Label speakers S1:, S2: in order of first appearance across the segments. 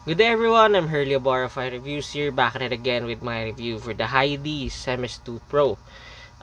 S1: Good day everyone, I'm Hurley of Fire Reviews here, back at it again with my review for the Heidi's MS2 Pro.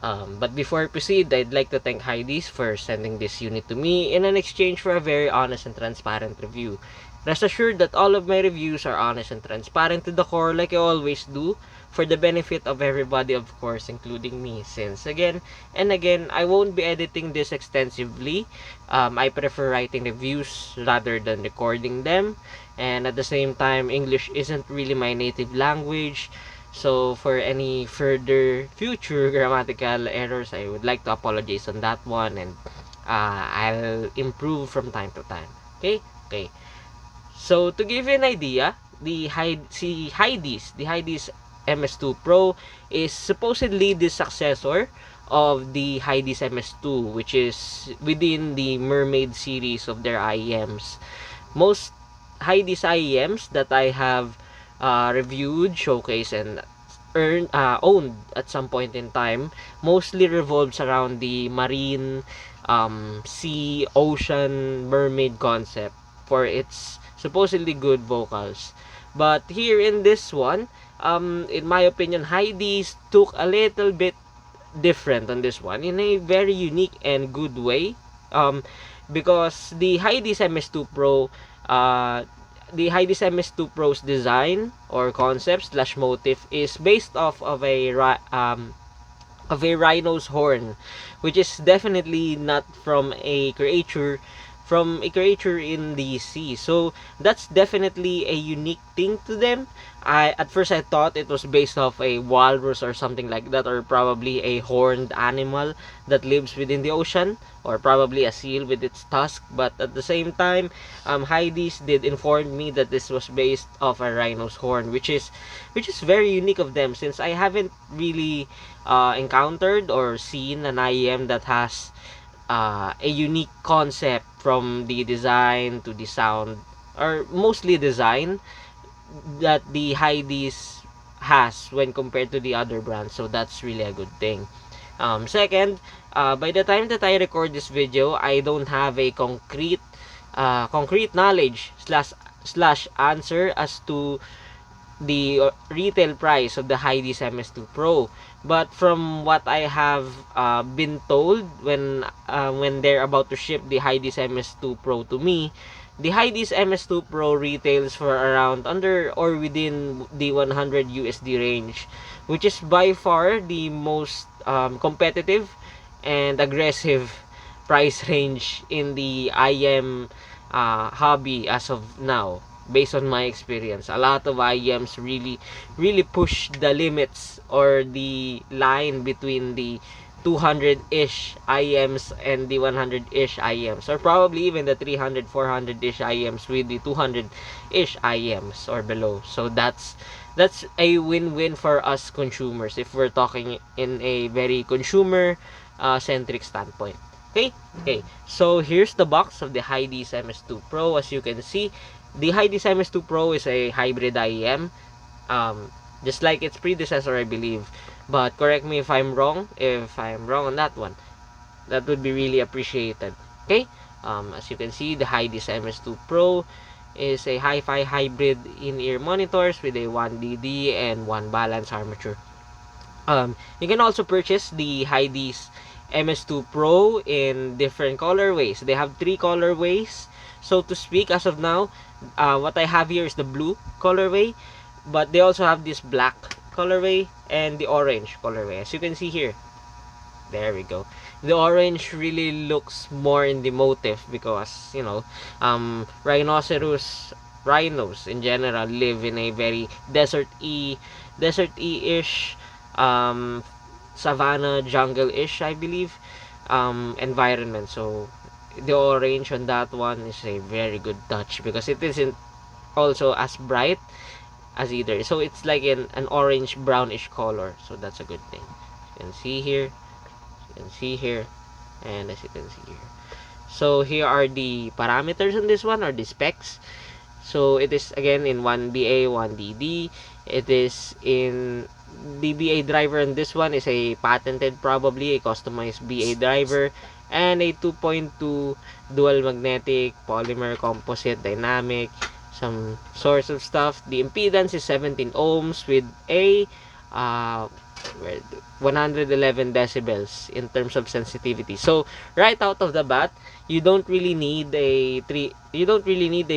S1: But before I proceed, I'd like to thank Heidi's for sending this unit to me in an exchange for a very honest and transparent review. Rest assured that all of my reviews are honest and transparent to the core like I always do, for the benefit of everybody, of course, including me, since again and again, I won't be editing this extensively. I prefer writing reviews rather than recording them, and at the same time, English isn't really my native language. So for any further future grammatical errors, I would like to apologize on that one, and I'll improve from time to time. Okay? Okay. So to give you an idea, the Heidi's MS2 Pro is supposedly the successor of the Heidi's MS2, which is within the Mermaid series of their IEMs. Most Heidi's IEMs that I have reviewed, showcased, and owned at some point in time mostly revolves around the marine, sea, ocean, mermaid concept for its supposedly good vocals. But here in this one, in my opinion, Heidi's took a little bit different on this one in a very unique and good way. Because uh, the Heidi's MS2 Pro's design or concept slash motif is based off of a rhino's horn, which is definitely not from a creature in the sea. So that's definitely a unique thing to them. At first I thought it was based off a walrus or something like that, or probably a horned animal that lives within the ocean, or probably a seal with its tusk. But at the same time, Heidi's did inform me that this was based off a rhino's horn, which is very unique of them, since I haven't really encountered or seen an IEM that has a unique concept from the design to the sound, or mostly design, that the Heidi's has when compared to the other brands. So that's really a good thing. Second, by the time that I record this video, I don't have a concrete knowledge slash answer as to the retail price of the Heidi's MS2 Pro. But from what I have been told when they're about to ship the Heidi's MS2 Pro to me, the Heidi's MS2 Pro retails for around under or within the 100 USD range, which is by far the most competitive and aggressive price range in the IM hobby as of now. Based on my experience, a lot of IEMs really push the limits or the line between the 200-ish IEMs and the 100-ish IEMs, or probably even the 300 400-ish IEMs with the 200-ish IEMs or below. So that's a win-win for us consumers if we're talking in a very consumer centric standpoint. Okay, so here's the box of the Heidi's MS2 Pro. As you can see, the Heidi's MS2 Pro is a hybrid IEM, just like its predecessor, I believe. But correct me if I'm wrong on that one. That would be really appreciated. Okay, as you can see, the Heidi's MS2 Pro is a hi-fi hybrid in-ear monitors with a 1DD and 1 balance armature. You can also purchase the Heidi's MS2 Pro in different colorways. They have 3 colorways, so to speak, as of now. What I have here is the blue colorway, but they also have this black colorway and the orange colorway. As you can see here, there we go. The orange really looks more in the motif because, rhinos in general live in a very desert-y-ish, um, savanna jungle-ish, I believe, environment. So the orange on that one is a very good touch because it isn't also as bright as either. So it's like an orange brownish color. So that's a good thing. You can see here, and as you can see here. So here are the parameters on this one, or the specs. So it is again in 1BA, 1DD. It is in the BA driver, and this one is a patented, probably a customized BA driver, and a 2.2 dual magnetic polymer composite dynamic. some sorts of stuff. The impedance is 17 ohms with a uh, 111 decibels in terms of sensitivity. So right out of the bat, you don't really need a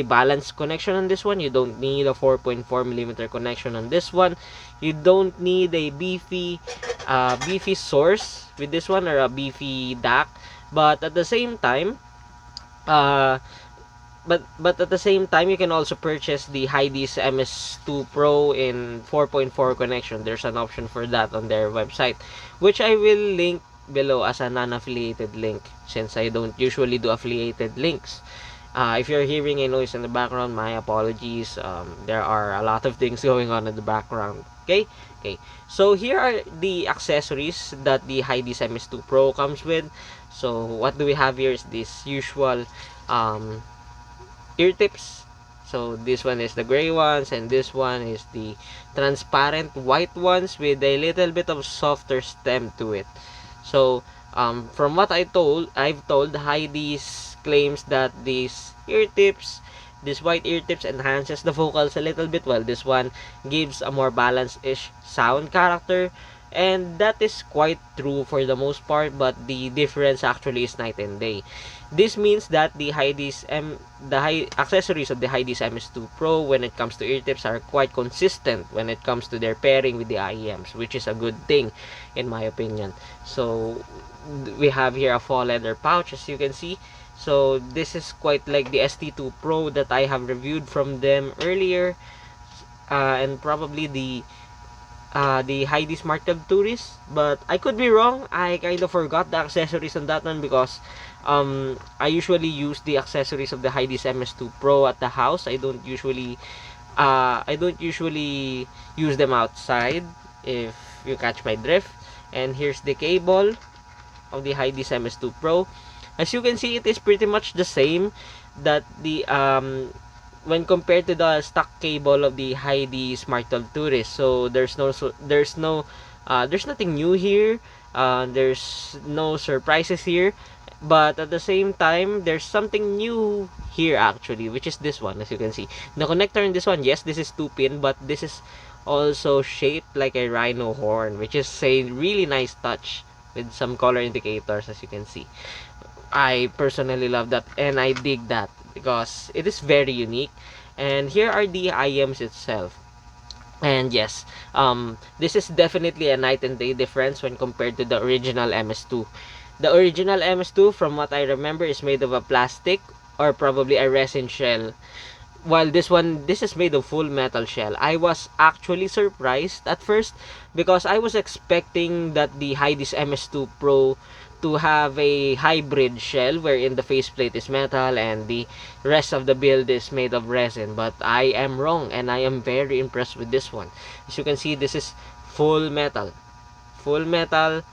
S1: balanced connection on this one. You don't need a 4.4 millimeter connection on this one. You don't need a beefy source with this one, or a beefy DAC. But at the same time, uh, but at the same time, you can also purchase the Hyde's MS2 Pro in 4.4 connection. There's an option for that on their website, which I will link below as a non-affiliated link, since I don't usually do affiliated links. If you're hearing a noise in the background, my apologies. There are a lot of things going on in the background. Okay. So here are the accessories that the Hyde's MS2 Pro comes with. So what do we have here is this usual ear tips. So this one is the gray ones, and this one is the transparent white ones with a little bit of softer stem to it. So from what I've told, Heidi's claims that these white ear tips enhances the vocals a little bit, while this one gives a more balanced-ish sound character. And that is quite true for the most part, but the difference actually is night and day. This means that the accessories of the Hyde's MS2 Pro when it comes to ear tips are quite consistent when it comes to their pairing with the IEMs, which is a good thing in my opinion. So we have here a faux leather pouch, as you can see. So this is quite like the ST2 Pro that I have reviewed from them earlier, and probably the Heidi Smart Tub Tourist, but I could be wrong. I kind of forgot the accessories on that one because I usually use the accessories of the Heidi's MS2 Pro at the house. I don't usually use them outside, if you catch my drift. And here's the cable of the Heidi's MS2 Pro. As you can see, it is pretty much the same that the when compared to the stock cable of the Heidi Smart Tub Tourist. So there's nothing new here. There's no surprises here. But at the same time, there's something new here actually, which is this one. As you can see, the connector in this one, yes, this is 2-pin, but this is also shaped like a rhino horn, which is a really nice touch with some color indicators, as you can see. I personally love that, and I dig that because it is very unique. And here are the IEMs itself. And yes, this is definitely a night and day difference when compared to the original MS2. The original MS2, from what I remember, is made of a plastic or probably a resin shell, while this is made of full metal shell. I was actually surprised at first because I was expecting that the Heidi's MS2 Pro to have a hybrid shell wherein the faceplate is metal and the rest of the build is made of resin, but I am wrong, and I am very impressed with this one. As you can see, this is full metal, full metal,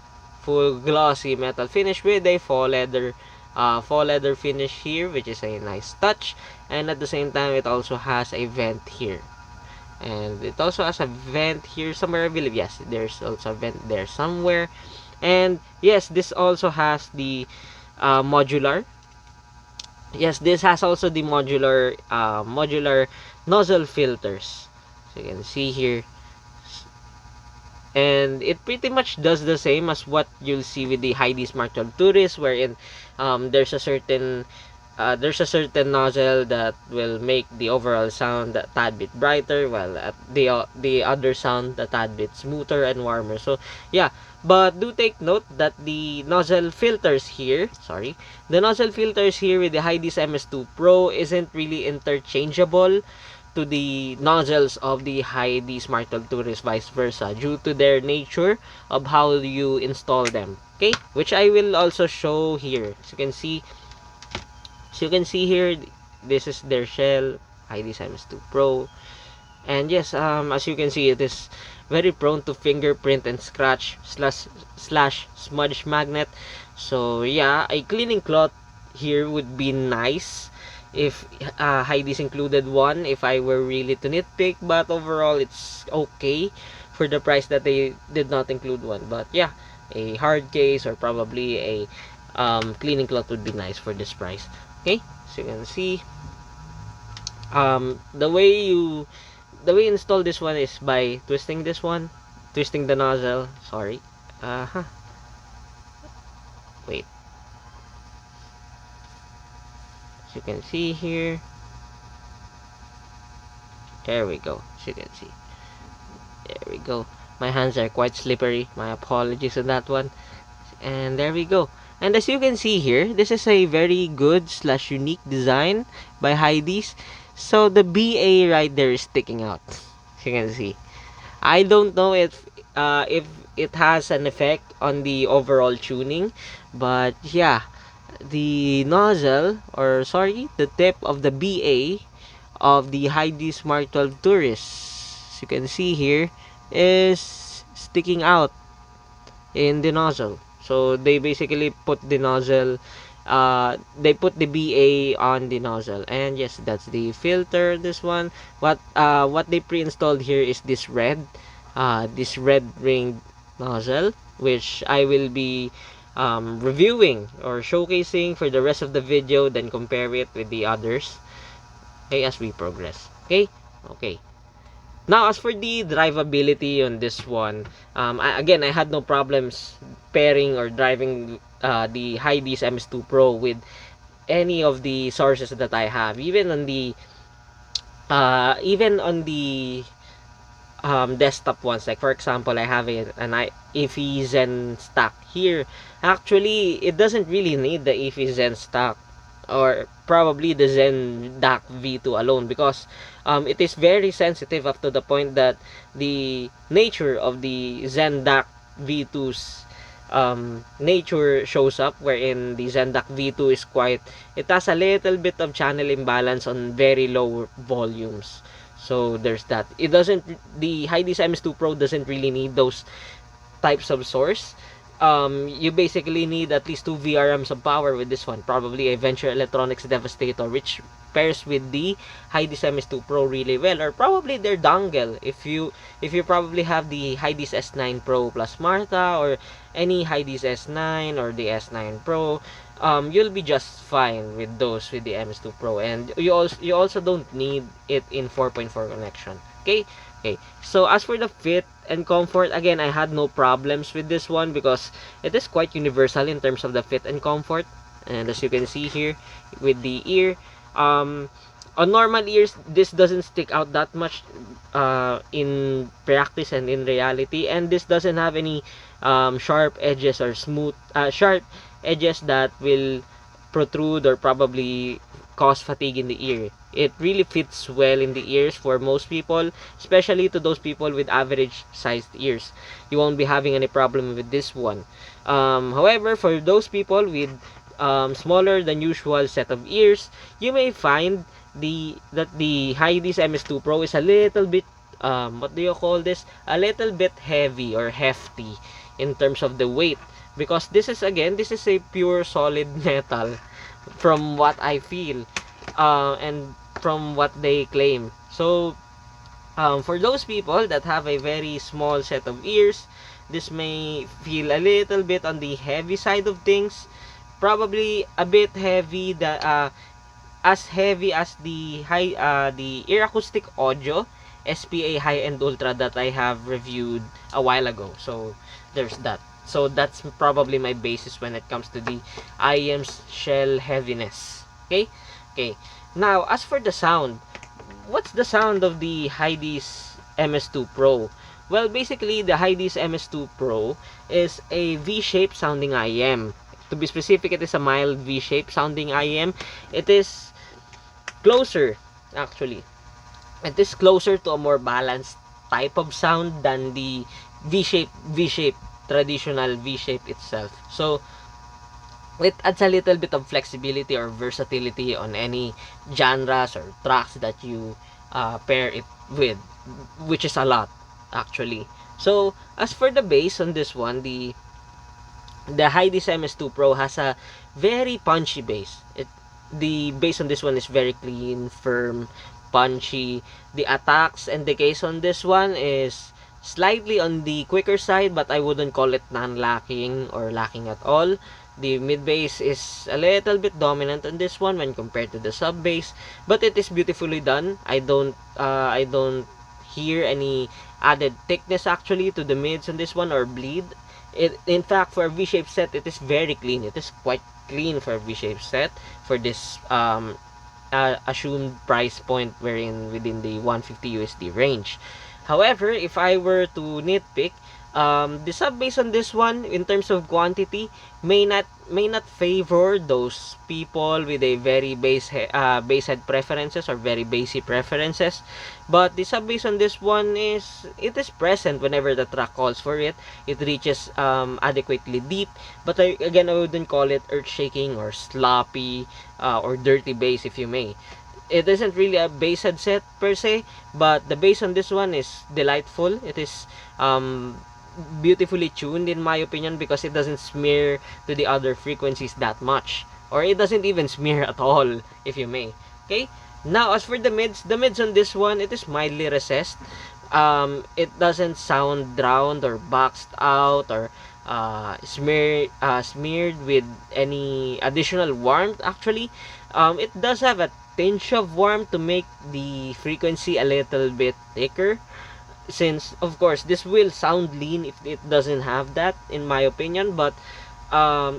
S1: full glossy metal finish with a faux leather finish here, which is a nice touch. And at the same time, it also has a vent here, and it also has a vent here somewhere, I believe. Yes, there's also a vent there somewhere. And yes, this also has the modular yes, this has also the modular nozzle filters, so you can see here. And it pretty much does the same as what you'll see with the Heidi Smart Tub Tourist, wherein there's a certain nozzle that will make the overall sound a tad bit brighter, while at the other sound a tad bit smoother and warmer. So yeah, but do take note that the nozzle filters here with the Heidi's MS2 Pro isn't really interchangeable to the nozzles of the Heidi Smart Tub Tourist, vice versa, due to their nature of how you install them. Okay, which I will also show here. So you can see here, this is their shell, Heidi's MS2 Pro. And yes, as you can see, it is very prone to fingerprint and scratch slash smudge magnet. So yeah, a cleaning cloth here would be nice if Heidi's included one, if I were really to nitpick, but overall it's okay for the price that they did not include one. But yeah, a hard case or probably a cleaning cloth would be nice for this price. Okay, so you can see The way you install this one is by twisting the nozzle. Sorry. Wait. As you can see here. There we go. As you can see. There we go. My hands are quite slippery. My apologies on that one. And there we go. And as you can see here, this is a very good slash unique design by Heidi's. So the BA right there is sticking out. As you can see. I don't know if it has an effect on the overall tuning, but yeah, the nozzle, or sorry, the tip of the BA of the Heidi Smart 12 Tourist, as you can see here, is sticking out in the nozzle. So they basically put the nozzle, they put the BA on the nozzle, and yes, that's the filter. This one, what they pre-installed here is this red ring nozzle, which I will be reviewing or showcasing for the rest of the video, then compare it with the others, okay, as we progress. Okay. Now, as for the drivability on this one, again, I had no problems pairing or driving the Heidi's MS2 Pro with any of the sources that I have, even on the desktop ones. Like for example, I have an Eevee Zen stack here. Actually, it doesn't really need the Eevee Zen stack, or probably the Zen DAC V2 alone, because it is very sensitive up to the point that the nature of the Zen DAC V2's nature shows up, wherein the Zen DAC V2 is it has a little bit of channel imbalance on very low volumes. So there's that. The Heidi's MS2 Pro doesn't really need those types of source. You basically need at least 2 VRMs of power with this one. Probably a Venture Electronics Devastator, which pairs with the Heidi's MS2 Pro really well, or probably their dongle. If you probably have the Heidi's S9 Pro plus Martha, or any Heidi's S9 or the S9 Pro, you'll be just fine with those with the MS2 Pro, and you also don't need it in 4.4 connection. Okay. So as for the fit and comfort, again, I had no problems with this one because it is quite universal in terms of the fit and comfort. And as you can see here with the ear, on normal ears, this doesn't stick out that much in practice and in reality, and this doesn't have any sharp edges or sharp edges that will protrude or probably cause fatigue in the ear. It really fits well in the ears for most people, especially to those people with average sized ears. You won't be having any problem with this one. However, for those people with smaller than usual set of ears, you may find that the Heidi's MS2 Pro is a little bit, what do you call this? A little bit heavy or hefty in terms of the weight, because this is a pure solid metal from what I feel, and from what they claim. So for those people that have a very small set of ears, this may feel a little bit on the heavy side of things, probably a bit heavy, as heavy as the ear acoustic audio SPA high-end ultra that I have reviewed a while ago. So there's that. So that's probably my basis when it comes to the IEM's shell heaviness. Okay. Now, as for the sound, what's the sound of the Heidi's MS2 Pro? Well, basically, the Heidi's MS2 Pro is a V-shaped sounding IEM. To be specific, it is a mild V-shaped sounding IEM. It is closer, actually. It is closer to a more balanced type of sound than the V-shape, traditional V-shape itself. So, it adds a little bit of flexibility or versatility on any genres or tracks that you pair it with, which is a lot, actually. So, as for the bass on this one, the Heidi's MS2 Pro has a very punchy bass. The bass on this one is very clean, firm, punchy. The attacks and decays on this one is slightly on the quicker side, but I wouldn't call it non-lacking or lacking at all. The mid bass is a little bit dominant on this one when compared to the sub bass, but it is beautifully done. I don't hear any added thickness actually to the mids on this one, or bleed. It, in fact, for a V-shaped set, it is very clean. It is quite clean for a V-shaped set for this assumed price point wherein within the 150 USD range. However, if I were to nitpick, the sub base on this one in terms of quantity may not favor those people with a very base head preferences or very bassy preferences. But the sub bass on this one is present whenever the track calls for it. It reaches adequately deep, but again, I wouldn't call it earth shaking or sloppy or dirty bass, if you may. It isn't really a bass headset per se, but the bass on this one is delightful. It is beautifully tuned in my opinion, because it doesn't smear to the other frequencies that much, or it doesn't even smear at all, if you may. Okay, now as for the mids on this one, it is mildly recessed. It doesn't sound drowned or boxed out or smeared with any additional warmth. Actually, it does have a tinge of warmth to make the frequency a little bit thicker, since of course this will sound lean if it doesn't have that, in my opinion. But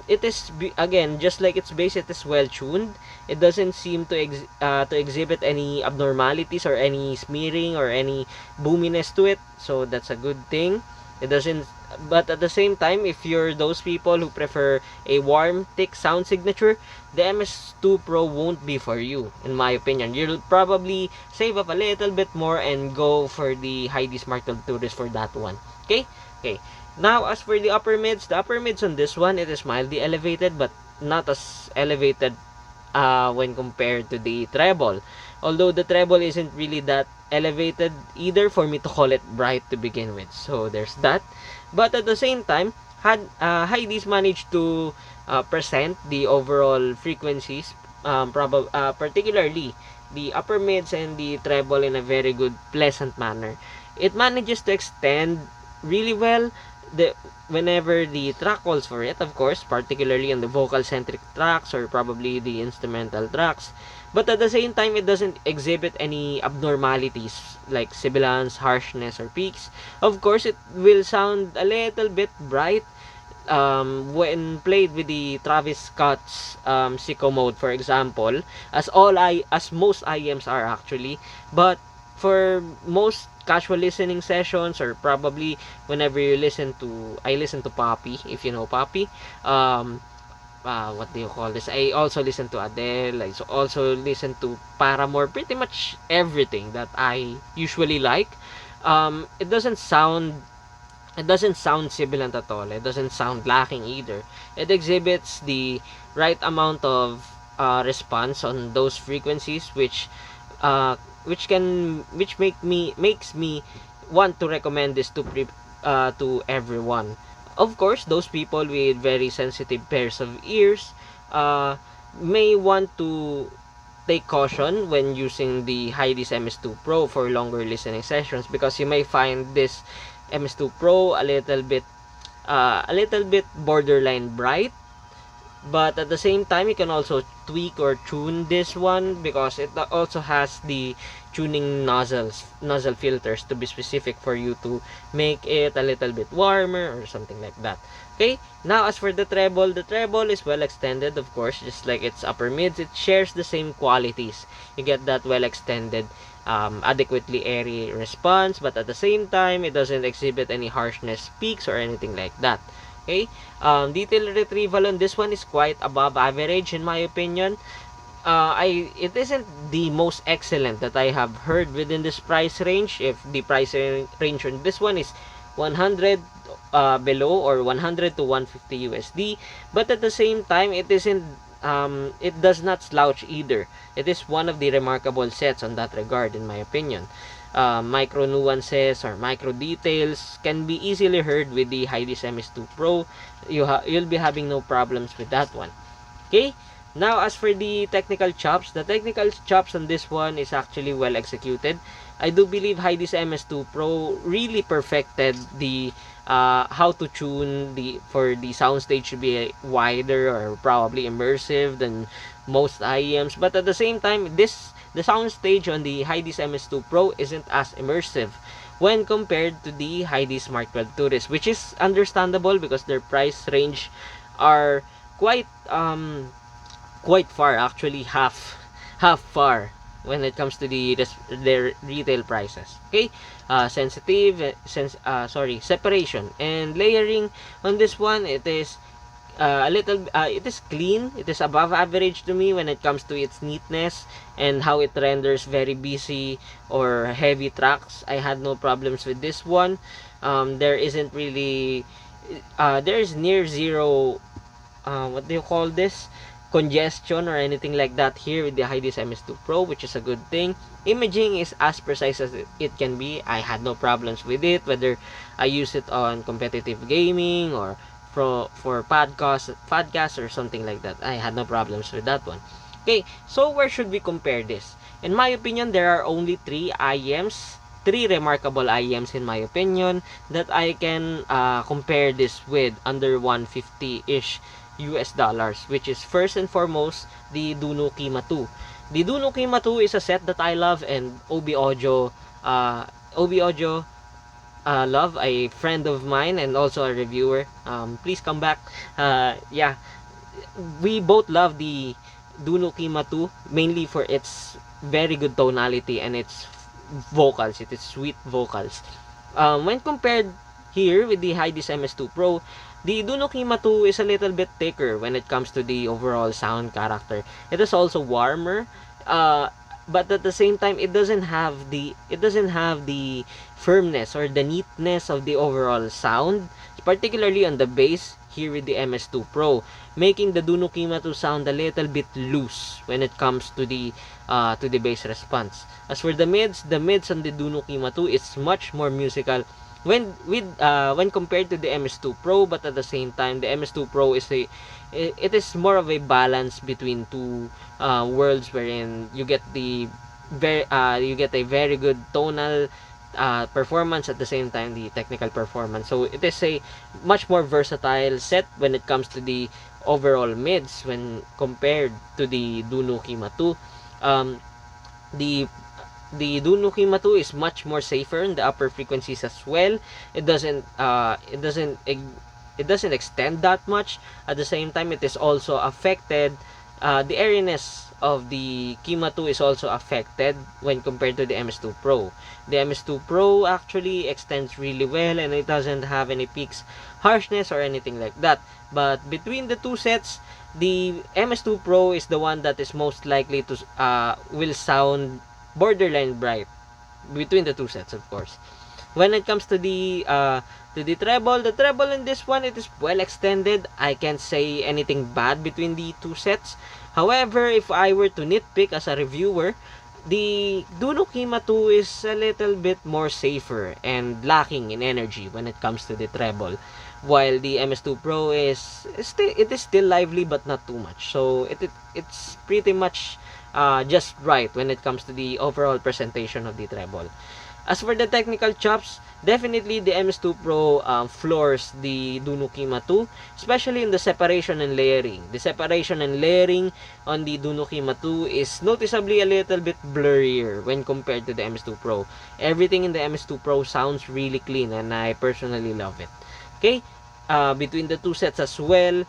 S1: it is, again, just like its bass, it is well tuned. It doesn't seem to exhibit any abnormalities or any smearing or any boominess to it, so that's a good thing. It doesn't, but at the same time, if you're those people who prefer a warm, thick sound signature, the MS2 Pro won't be for you, in my opinion. You'll probably save up a little bit more and go for the Heidi Smart 12 Tourist for that one. Okay? Okay. Now, as for the upper mids on this one, it is mildly elevated, but not as elevated when compared to the treble. Although the treble isn't really that elevated either for me to call it bright to begin with. So there's that. But at the same time, had Heidi's managed to present the overall frequencies, particularly the upper mids and the treble, in a very good, pleasant manner. It manages to extend really well the whenever the track calls for it, of course, particularly on the vocal centric tracks or probably the instrumental tracks. But at the same time, it doesn't exhibit any abnormalities like sibilance, harshness, or peaks. Of course, it will sound a little bit bright when played with the Travis Scott's Sicko mode, for example, as most IEMs are actually. But for most casual listening sessions, or probably whenever you I listen to Poppy, if you know Poppy. What do you call this? I also listen to Adele. I also listen to Paramore. Pretty much everything that I usually like. It doesn't sound sibilant at all. It doesn't sound lacking either. It exhibits the right amount of response on those frequencies, which makes me want to recommend this to everyone. Of course, those people with very sensitive pairs of ears uh, may want to take caution when using the Heidi's MS2 Pro for longer listening sessions, because you may find this MS2 Pro a little bit borderline bright. But at the same time, you can also tweak or tune this one, because it also has the tuning nozzle filters, to be specific, for you to make it a little bit warmer or something like that. Okay, now as for the treble is well extended, of course, just like its upper mids. It shares the same qualities. You get that well extended, adequately airy response, but at the same time, it doesn't exhibit any harshness peaks or anything like that. Okay, detail retrieval on this one is quite above average, in my opinion. It isn't the most excellent that I have heard within this price range. If the price range on this one is 100 below, or 100 to 150 USD, but at the same time, it does not slouch either. It is one of the remarkable sets on that regard, in my opinion. Micro nuances or micro details can be easily heard with the Heidi's MS2 Pro. You'll be having no problems with that one. Okay, Now, as for the technical chops on this one is actually well executed. I do believe Heidi's MS2 Pro really perfected the how to tune the for the soundstage to be wider or probably immersive than most IEMs. But at the same time, the soundstage on the Heidi's MS2 Pro isn't as immersive when compared to the Heidi Smart 12 Tourist, which is understandable because their price range are quite quite far, actually half far when it comes to their retail prices. Okay, separation and layering on this one. It is it is clean. It is above average to me when it comes to its neatness and how it renders very busy or heavy tracks. I had no problems with this one. There isn't really there is near zero what do you call this, congestion or anything like that here with the Hydis MS2 Pro, which is a good thing. Imaging is as precise as it can be. I had no problems with it, whether I use it on competitive gaming or for podcast or something like that. I had no problems with that one. Okay, so where should we compare this? In my opinion, there are only three remarkable IEMs in my opinion that I can compare this with under 150-ish US dollars, which is first and foremost the Duno Kima 2. The Duno Kima 2 is a set that I love, and OB Audio love, a friend of mine and also a reviewer. Please come back. Yeah, we both love the Duno Kima 2 mainly for its very good tonality and its vocals. It is sweet vocals. When compared here with the Hydis MS2 Pro, the Duno Kima 2 is a little bit thicker when it comes to the overall sound character. It is also warmer, but at the same time, it doesn't have the firmness or the neatness of the overall sound, particularly on the bass here with the MS2 Pro, making the Duno Kima 2 sound a little bit loose when it comes to the bass response. As for the mids on the Duno Kima 2 is much more musical when compared to the MS2 Pro, but at the same time the MS2 Pro it is more of a balance between two worlds, wherein you get a very good tonal performance, at the same time the technical performance. So it is a much more versatile set when it comes to the overall mids when compared to the Duno Kima 2. um, the the Duno Kima 2 is much more safer in the upper frequencies as well. It doesn't extend that much. At the same time, it is also affected. The airiness of the Kima 2 is also affected when compared to the MS2 Pro. The MS2 Pro actually extends really well, and it doesn't have any peaks, harshness, or anything like that. But between the two sets, the MS2 Pro is the one that is most likely to will sound borderline bright between the two sets, of course. When it comes to the treble in this one, it is well extended. I can't say anything bad between the two sets. However, if I were to nitpick as a reviewer, the Duno Kima 2 is a little bit more safer and lacking in energy when it comes to the treble, while the MS2 Pro it is still lively but not too much. So it's pretty much just right when it comes to the overall presentation of the treble. As for the technical chops, definitely the MS2 Pro floors the Duno Kima 2, especially in the separation and layering. The separation and layering on the Duno Kima 2 is noticeably a little bit blurrier when compared to the MS2 Pro. Everything in the MS2 Pro sounds really clean, and I personally love it. Okay, between the two sets as well,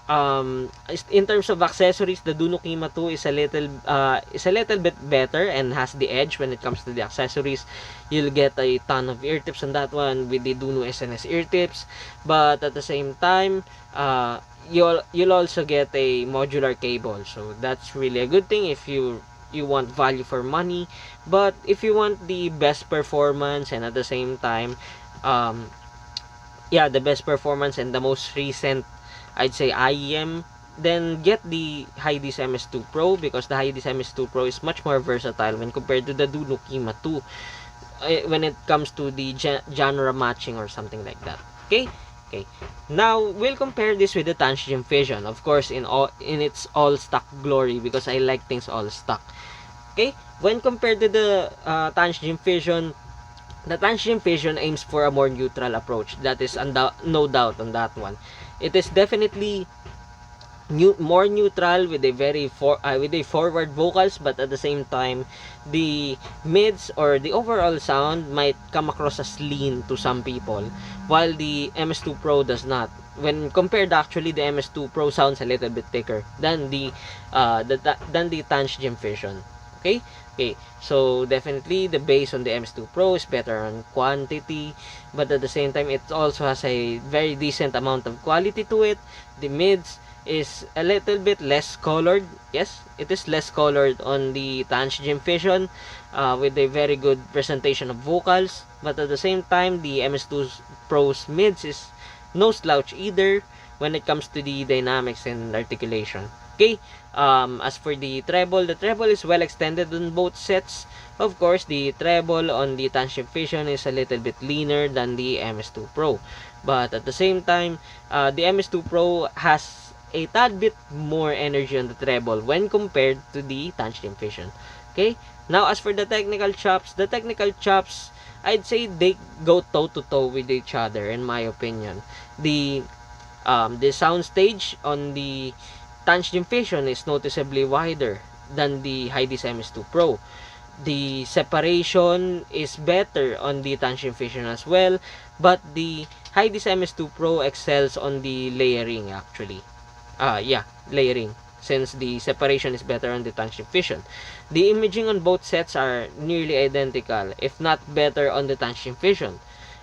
S1: in terms of accessories, the Duno Kima 2 is a little bit better and has the edge when it comes to the accessories. You'll get a ton of ear tips on that one with the Duno SNS ear tips, but at the same time, you'll also get a modular cable, so that's really a good thing if you want value for money. But if you want the best performance and at the same time, um, yeah, the best performance and the most recent, I'd say, IEM, then get the Hydis MS2 Pro, because the Hydis MS2 Pro is much more versatile when compared to the Duno Kima 2 when it comes to the genre matching or something like that. Okay? Okay. Now, we'll compare this with the Tangent Fusion. Of course, in its all stock glory, because I like things all stock. Okay? When compared to the Tangent Fusion, the Tangent Fusion aims for a more neutral approach. That is no doubt on that one. It is definitely more neutral with a with a forward vocals, but at the same time the mids or the overall sound might come across as lean to some people, while the MS2 Pro does not. When compared, actually the MS2 Pro sounds a little bit thicker than the Tangent Fusion. Okay. Okay, so definitely the bass on the MS2 Pro is better on quantity, but at the same time it also has a very decent amount of quality to it. The mids is a little bit less colored. Yes, it is less colored on the Tangent Fusion, with a very good presentation of vocals. But at the same time, the MS2 Pro's mids is no slouch either when it comes to the dynamics and articulation. Okay, as for the treble is well extended on both sets. Of course, the treble on the Tangent Fusion is a little bit leaner than the MS2 Pro. But at the same time, the MS2 Pro has a tad bit more energy on the treble when compared to the Tangent Fusion. Okay? Now, as for the technical chops, I'd say they go toe to toe with each other in my opinion. The the sound stage on the Tangent Fusion is noticeably wider than the Hyde's MS2 Pro. The separation is better on the Tangent Fusion as well, but the Hyde's MS2 Pro excels on the layering actually. Yeah, layering, since the separation is better on the Tangent Fusion. The imaging on both sets are nearly identical, if not better on the Tangent Fusion.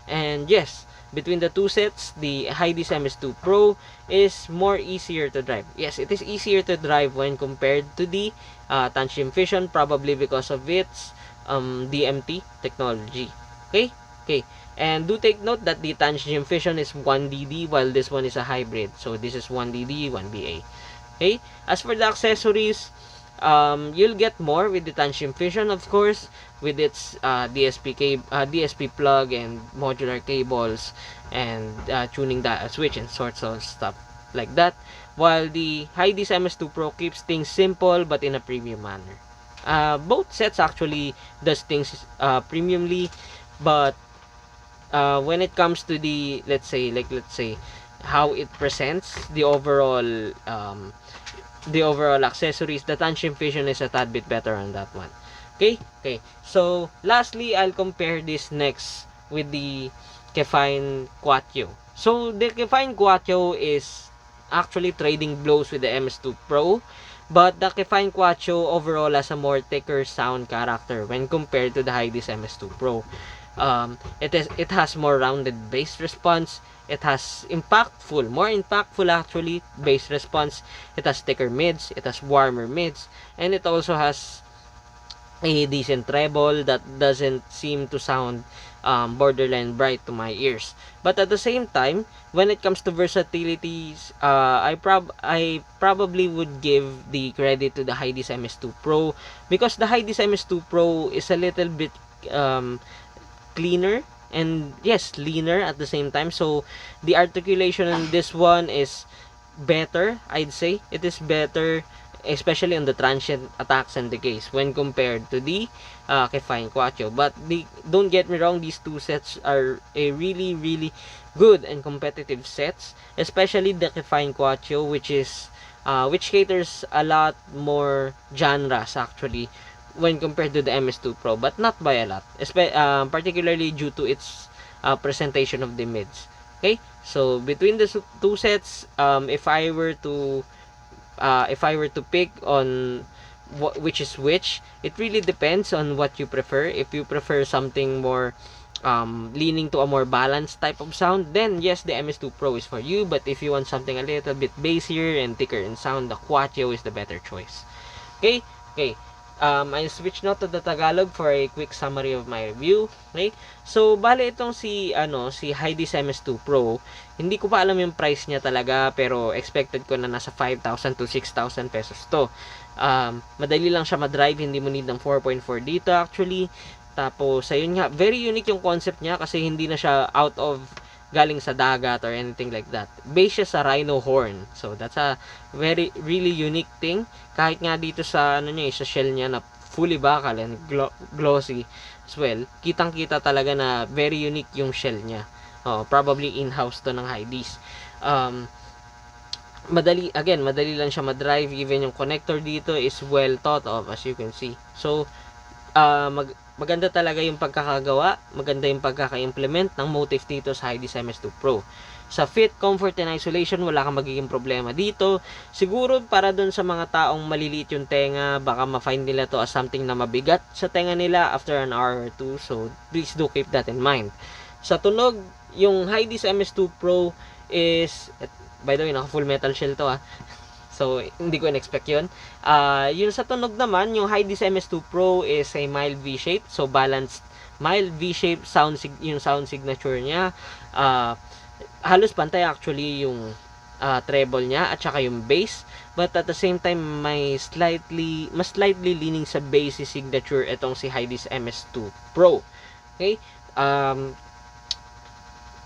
S1: And yes, between the two sets, the Hyde's MS2 Pro is more easier to drive. Yes, it is easier to drive when compared to the Tangent Fusion, probably because of its DMT technology. Okay? Okay. And do take note that the Tangent Fusion is 1DD while this one is a hybrid. So this is 1DD, 1BA. Okay? As for the accessories, you'll get more with the Tangent Fusion, of course, with its DSP plug and modular cables and tuning switch and sorts of stuff like that. While the Hyde's MS2 Pro keeps things simple but in a premium manner. Both sets actually does things premiumly, but when it comes to the let's say how it presents the overall accessories, the Tangent Fusion is a tad bit better on that one. Okay. Okay, so lastly, I'll compare this next with the Kefine Quattro. So the Kefine Quattro is actually trading blows with the MS2 Pro, but the Kefine Quattro overall has a more thicker sound character when compared to the Hyde's MS2 Pro. It has more rounded bass response. It has more impactful actually bass response. It has thicker mids. It has warmer mids, and it also has a decent treble that doesn't seem to sound borderline bright to my ears. But at the same time, when it comes to versatility, I probably would give the credit to the Hyde's MS2 Pro, because the Hyde's MS2 Pro is a little bit cleaner and yes, leaner at the same time. So the articulation in this one is better, I'd say. It is better, especially on the transient attacks and decays when compared to the Kefine Quattro. But don't get me wrong, these two sets are a really good and competitive sets, especially the Kefine Quattro, which caters a lot more genres actually when compared to the MS2 Pro, but not by a lot, particularly due to its presentation of the mids. Okay, so between the two sets, if I were to pick on which is which, it really depends on what you prefer. If you prefer something more leaning to a more balanced type of sound, then yes, the MS2 Pro is for you. But if you want something a little bit bassier and thicker in sound, the Quattro is the better choice. Okay? Okay. I switch now to the Tagalog for a quick summary of my review. Okay? So, bale itong si Hyde's MS2 Pro, hindi ko pa alam yung price niya talaga, pero expected ko na nasa 5,000 to 6,000 pesos to. Madali lang siya ma-drive, hindi mo need ng 4.4 dito actually. Tapos, ayun nga, very unique yung concept niya kasi hindi na siya out of galing sa dagat or anything like that. Base siya sa rhino horn. So that's a very really unique thing. Kahit nga dito sa ano niya, sa shell niya na fully bakal and glossy as well, kitang-kita talaga na very unique yung shell niya. Probably in-house to ng Hydi's. Madali lang siya ma-drive. Even yung connector dito is well thought of, as you can see. So maganda talaga yung pagkakagawa, maganda yung pagkaka-implement ng motif dito sa Hydi's MS2 Pro. Sa fit, comfort, and isolation, wala kang magiging problema dito. Siguro para dun sa mga taong maliliit yung tenga, baka ma-find nila to as something na mabigat sa tenga nila after an hour or two. So please do keep that in mind. Sa tunog, yung Hydi's MS2 Pro is, by the way, naka full metal shell to So, hindi ko in-expect yun. Yung sa tunog naman, yung Hydi's MS2 Pro is a mild V-shape. So, balanced, mild V-shape yung sound signature niya. Halos pantay actually yung treble niya at saka yung bass. But at the same time, mas slightly leaning sa bass signature itong si Hydi's MS2 Pro. Okay?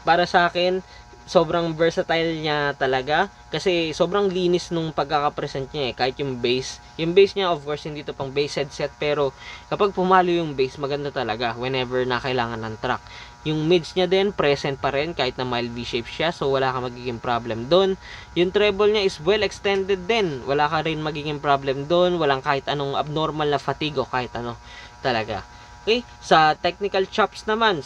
S1: Para sa akin, sobrang versatile niya talaga kasi sobrang linis nung pagkakapresent niya kahit yung bass niya, of course hindi to pang bass headset, pero kapag pumalo yung bass, maganda talaga whenever na kailangan ng track. Yung mids niya din present pa rin kahit na mild V-shape siya, so wala ka magiging problem doon. Yung treble niya is well extended din, wala ka rin magiging problem doon, walang kahit anong abnormal na fatigue o kahit ano talaga. Okay, sa technical chops naman,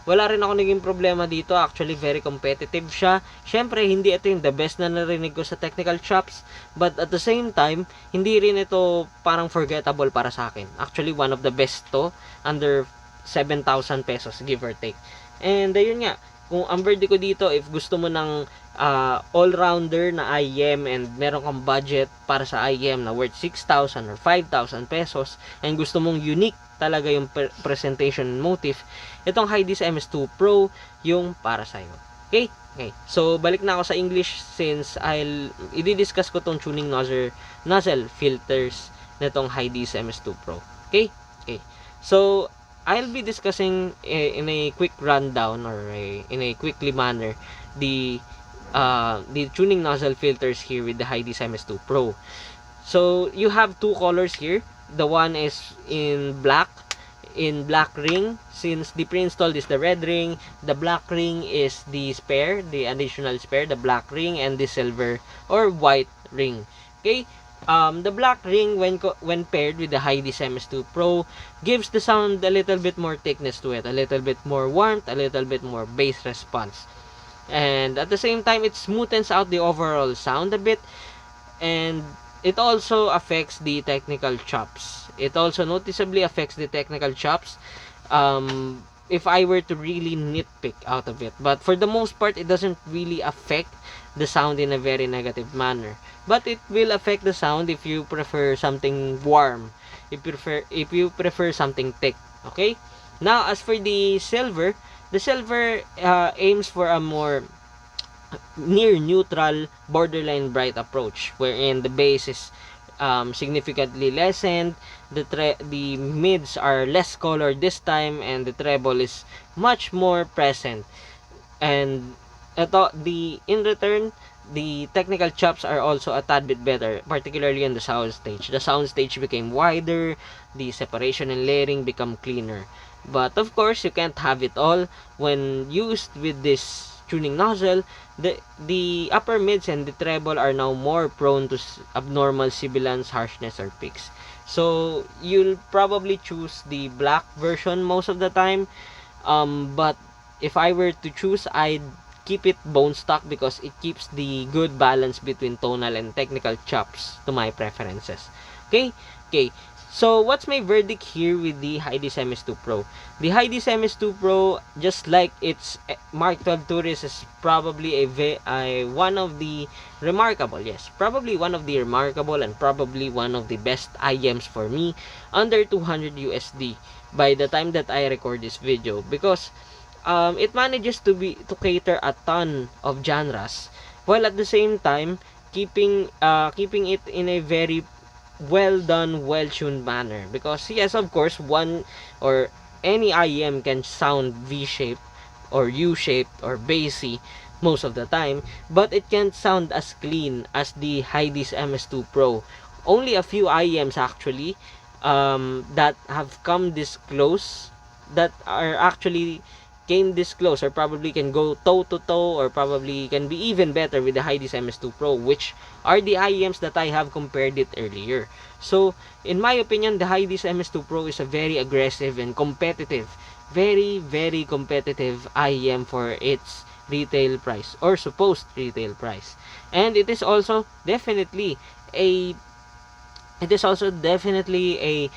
S1: wala rin ako naging problema dito. Actually, very competitive siya. Syempre, hindi ito yung the best na narinig ko sa technical chops. But at the same time, hindi rin ito parang forgettable para sa akin. Actually, one of the best to. Under 7,000 pesos, give or take. And ayun nga, kung ang verdict ko dito, if gusto mo ng all-rounder na IEM and meron kang budget para sa IEM na worth 6,000 or 5,000 pesos and gusto mong unique talaga yung presentation motif, itong Hydi's MS2 Pro yung para sa'yo. Okay? So, balik na ako sa English since i-discuss ko tong tuning nozzle filters nitong Hydi's MS2 Pro. Okay? So, I'll be discussing in a quick rundown or in a quickly manner the tuning nozzle filters here with the Hydi's MS2 Pro. So, you have two colors here. The one is in black ring, since the pre-installed is the red ring. The black ring is the spare, the additional spare, the black ring, and the silver or white ring. Okay? The black ring, when paired with the Hydi's MS2 Pro, gives the sound a little bit more thickness to it, a little bit more warmth, a little bit more bass response. And at the same time, it smoothens out the overall sound a bit, and it also affects the technical chops. It also noticeably affects the technical chops if I were to really nitpick out of it. But for the most part, it doesn't really affect the sound in a very negative manner. But it will affect the sound if you prefer something warm. If you prefer something thick. Okay? Now, as for the silver aims for a more near neutral, borderline bright approach, wherein the bass is significantly lessened, the mids are less colored this time, and the treble is much more present. And in return, the technical chops are also a tad bit better, particularly on the sound stage. The sound stage became wider, the separation and layering become cleaner. But of course, you can't have it all. When used with this tuning nozzle, the upper mids and the treble are now more prone to abnormal sibilance, harshness, or peaks. So you'll probably choose the black version most of the time. But if I were to choose, I'd keep it bone stock because it keeps the good balance between tonal and technical chops to my preferences. Okay. So, what's my verdict here with the Hydi's MS2 Pro? The Hydi's MS2 Pro, just like its Mark 12 Tourist, is probably one of the remarkable and probably one of the best IEMs for me under 200 USD by the time that I record this video, because it manages to cater a ton of genres while at the same time keeping it in a very well done, well tuned manner. Because yes, of course, one or any IEM can sound V-shaped or U-shaped or bassy most of the time, but it can't sound as clean as the Hyde's MS2 Pro. Only a few IEMs actually that have come this close, that are actually came this close, or probably can go toe to toe, or probably can be even better with the Hyde's MS2 Pro, which are the IEMs that I have compared it earlier. So in my opinion, the Hyde's MS2 Pro is a very aggressive and competitive, very competitive IEM for its retail price, or supposed retail price. And a it is also definitely a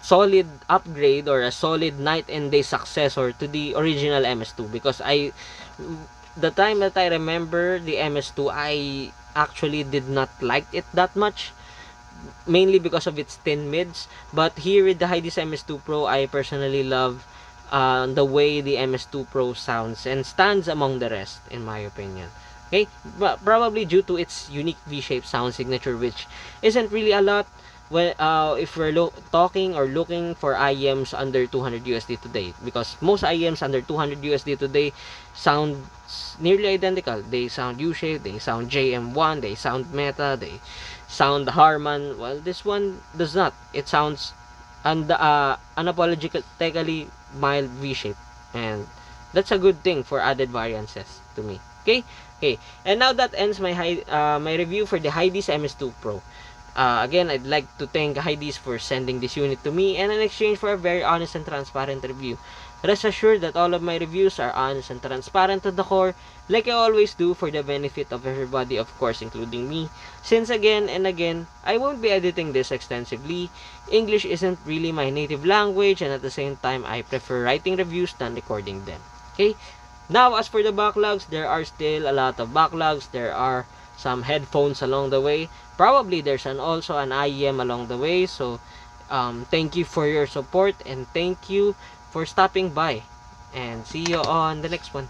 S1: solid upgrade, or a solid night and day successor to the original MS2, because the time that I remember the MS2, I actually did not like it that much, mainly because of its thin mids. But here with the Hyde's MS2 Pro, I personally love the way the MS2 Pro sounds and stands among the rest, in my opinion. Okay, but probably due to its unique V-shaped sound signature, which isn't really a lot when if we're talking or looking for IEMs under 200 USD today, because most IEMs under 200 USD today sound nearly identical. They sound U-shaped, they sound JM1, they sound Meta, they sound Harman. Well, this one does not. It sounds unapologetically mild V-shape, and that's a good thing for added variances to me. Okay, okay. And now that ends my review for the Hyde's MS2 Pro. Again, I'd like to thank Hyde's for sending this unit to me, and in exchange for a very honest and transparent review. Rest assured that all of my reviews are honest and transparent to the core, like I always do, for the benefit of everybody, of course, including me. Since again and again, I won't be editing this extensively. English isn't really my native language, and at the same time, I prefer writing reviews than recording them. Okay? Now, as for the backlogs, there are still a lot of backlogs. There are some headphones along the way. Probably there's also an IEM along the way. So, thank you for your support, and thank you for stopping by. And see you on the next one.